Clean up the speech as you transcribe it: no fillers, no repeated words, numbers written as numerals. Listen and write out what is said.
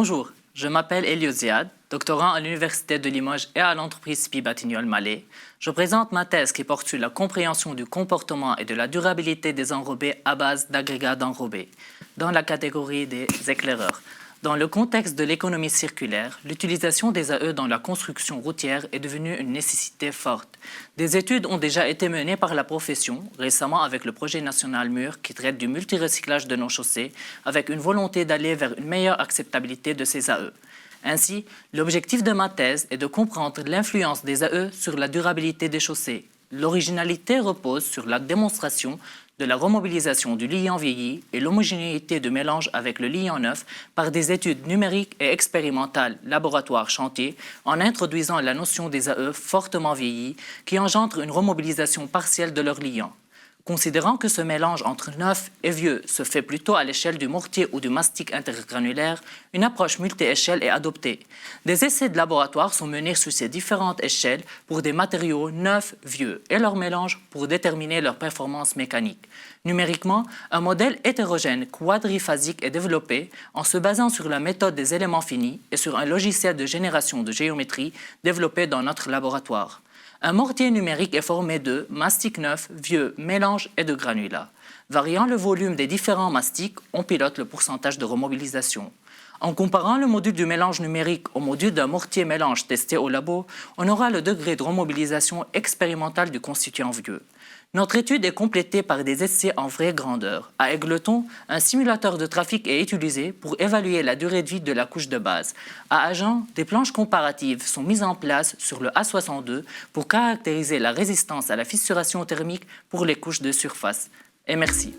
Bonjour, je m'appelle Elio Ziad, doctorant à l'Université de Limoges et à l'entreprise SPI Batignolles-Mallet. Je présente ma thèse qui porte sur la compréhension du comportement et de la durabilité des enrobés à base d'agrégats d'enrobés, dans la catégorie des éclaireurs. Dans le contexte de l'économie circulaire, l'utilisation des AE dans la construction routière est devenue une nécessité forte. Des études ont déjà été menées par la profession, récemment avec le projet national MUR qui traite du multirecyclage de nos chaussées, avec une volonté d'aller vers une meilleure acceptabilité de ces AE. Ainsi, l'objectif de ma thèse est de comprendre l'influence des AE sur la durabilité des chaussées. L'originalité repose sur la démonstration de la remobilisation du liant vieilli et l'homogénéité de mélange avec le liant neuf par des études numériques et expérimentales laboratoire-chantier en introduisant la notion des AE fortement vieillis qui engendrent une remobilisation partielle de leur liant. Considérant que ce mélange entre neuf et vieux se fait plutôt à l'échelle du mortier ou du mastic intergranulaire, une approche multi-échelle est adoptée. Des essais de laboratoire sont menés sur ces différentes échelles pour des matériaux neufs, vieux et leur mélange pour déterminer leur performance mécanique. Numériquement, un modèle hétérogène quadriphasique est développé en se basant sur la méthode des éléments finis et sur un logiciel de génération de géométrie développé dans notre laboratoire. Un mortier numérique est formé de mastic neuf, vieux, mélange et de granulats. Variant le volume des différents mastiques, on pilote le pourcentage de remobilisation. En comparant le module du mélange numérique au module d'un mortier mélange testé au labo, on aura le degré de remobilisation expérimental du constituant vieux. Notre étude est complétée par des essais en vraie grandeur. À Égletons, un simulateur de trafic est utilisé pour évaluer la durée de vie de la couche de base. À Agen, des planches comparatives sont mises en place sur le A62 pour caractériser la résistance à la fissuration thermique pour les couches de surface. Et merci.